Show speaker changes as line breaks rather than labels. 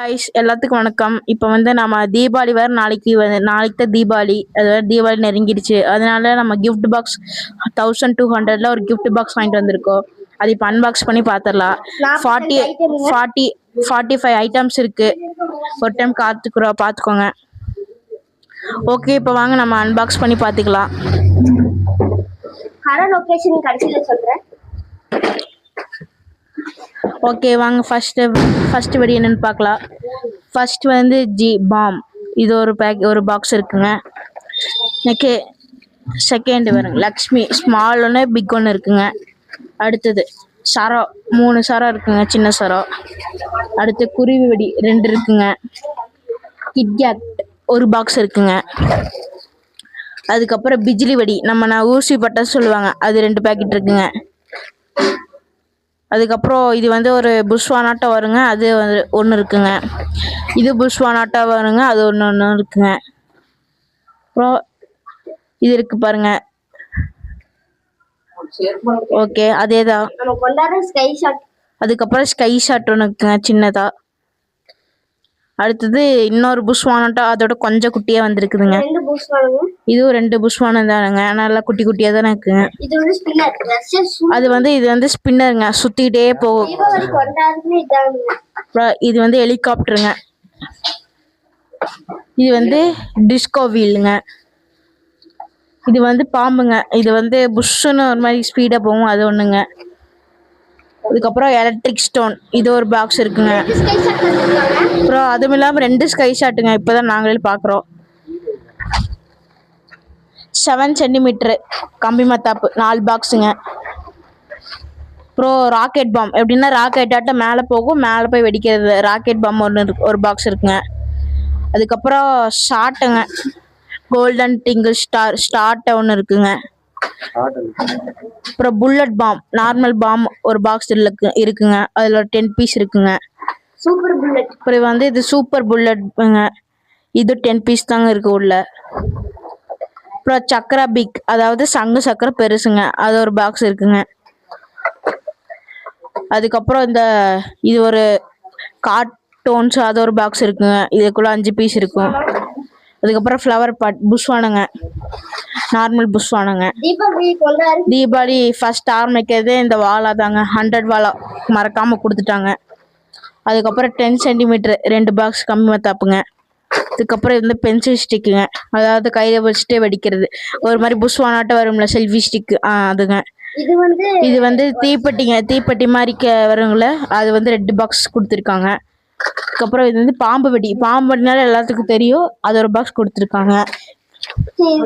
guys, எல்லாத்துக்கும் வணக்கம். இப்போ வந்து நம்ம தீபாவளி வேற நாளைக்கு தான் தீபாவளி. அதாவது தீபாவளி நெருங்கிடுச்சு. அதனால நம்ம gift box 1200ல ஒரு gift box வாங்கிட்டு வந்திருக்கோம். அது இப்போ அன்பாக்ஸ் பண்ணி பார்த்துடலாம். 45 ஐட்டம்ஸ் இருக்கு. ஒரு டைம் பார்த்துக்கோங்க. ஓகே, இப்போ வாங்க நம்ம அன்பாக்ஸ் பண்ணி பார்த்துக்கலாம்.
லொகேஷன் கடைசியில் சொல்றேன்.
ஓகே வாங்க, ஃபர்ஸ்ட் வெடி என்னன்னு பார்க்கலாம். ஃபர்ஸ்ட் வந்து பாம். இது ஒரு பாக்ஸ் இருக்குங்க. நெக்ஸ்ட் செகண்ட் வருங்க லக்ஷ்மி, ஸ்மால் ஒன்று பிக் ஒன்று இருக்குங்க. அடுத்தது சரம், 3 சரம் இருக்குங்க, சின்ன சரம். அடுத்து குருவி வெடி 2 இருக்குங்க. கிட்கேட் ஒரு பாக்ஸ் இருக்குங்க. அதுக்கப்புறம் பிஜிலி வெடி, நான் ஊசி பட்டா சொல்லுவாங்க, அது 2 பேக்கெட் இருக்குங்க. அதுக்கப்புறம் இது வந்து ஒரு புஷ்வானாட்டம் வருங்க, அது வந்து 1 இருக்குங்க. இது புஷ்வானாட்டம் வருங்க, அது ஒன்று இருக்குங்க. அப்புறம் இது இருக்கு பாருங்க. ஓகே, அதே தான். அதுக்கப்புறம் ஸ்கை ஷாட் ஒன்று இருக்குங்க, சின்னதா. அடுத்தது இன்னொரு புஷ்வானாட்டம், அதோட கொஞ்சம் குட்டியா வந்திருக்குதுங்க. இதுவும் 2 புஷ்வானம் தானுங்க, நல்லா குட்டி குட்டியா தானே இருக்குங்க. இது வந்து ஸ்பின்னருங்க, சுத்திக்கிட்டே போகும். இது வந்து ஹெலிகாப்டருங்க. இது வந்து டிஸ்கோ வீலுங்க. இது வந்து பாம்புங்க. இது வந்து புஷ்ஷுன்னு ஒரு மாதிரி ஸ்பீடா போகும், அது ஒண்ணுங்க. அதுக்கப்புறம் எலக்ட்ரிக் ஸ்டோன், இது ஒரு பாக்ஸ் இருக்குங்க. அப்புறம் அதுவும் இல்லாமல் 2 ஸ்கை ஷாட்டுங்க, இப்போதான் நாங்களே பார்க்குறோம். 7 சென்டிமீட்டரு கம்பி மத்தாப்பு 4 பாக்ஸுங்க. அப்புறம் ராக்கெட் பாம், எப்படின்னா ராக்கெட் ஆட்டம் மேலே போகும், மேலே போய் வெடிக்கிறது. ராக்கெட் பாம் ஒரு பாக்ஸ் இருக்குங்க. அதுக்கப்புறம் ஷாட்டுங்க, கோல்டன் டிங்கிள் ஸ்டார்ட் ஒன்று இருக்குங்க. அப்புறம் புல்லட் பாம், நார்மல் பாம் ஒரு பாக்ஸ் இருக்குங்க. அதில் ஒரு 10 பீஸ் இருக்குங்க.
Super bullet.
அப்புறம் வந்து இது சூப்பர் புல்லட்ங்க, இது 10 பீஸ் தாங்க இருக்கு உள்ள. அப்புறம் சக்கரா பிக், அதாவது சங்கு சக்கரை பெருசுங்க, அது ஒரு பாக்ஸ் இருக்குங்க. அதுக்கப்புறம் இது ஒரு கார்ட்டூன்ஸ், அது ஒரு பாக்ஸ் இருக்குங்க. இதுக்குள்ள 5 பீஸ் இருக்கும். அதுக்கப்புறம் ஃப்ளவர் பாட், புஷ்வானுங்க, நார்மல் புஷ்வானுங்க. தீபாவளி ஃபர்ஸ்ட் ஆரம்பிக்கிறது இந்த வாழை தாங்க, 100 வாழை மறக்காம கொடுத்துட்டாங்க. அதுக்கப்புறம் 10 சென்டிமீட்டர் 2 பாக்ஸ் கம்பி மத்தாப்புங்க. அதுக்கப்புறம் இது வந்து பென்சில் ஸ்டிக்குங்க, அதாவது கையில வச்சுட்டே வெடிக்கிறது. ஒரு மாதிரி புஷ்வானாட்டம் வரும்ல, செல்ஃபி ஸ்டிக், அதுங்க. இது வந்து தீப்பெட்டி மாதிரி வருங்கள, அது வந்து 2 பாக்ஸ் கொடுத்துருக்காங்க. அதுக்கப்புறம் இது வந்து பாம்பு வெடினால எல்லாத்துக்கும் தெரியும், அது ஒரு பாக்ஸ் கொடுத்துருக்காங்க.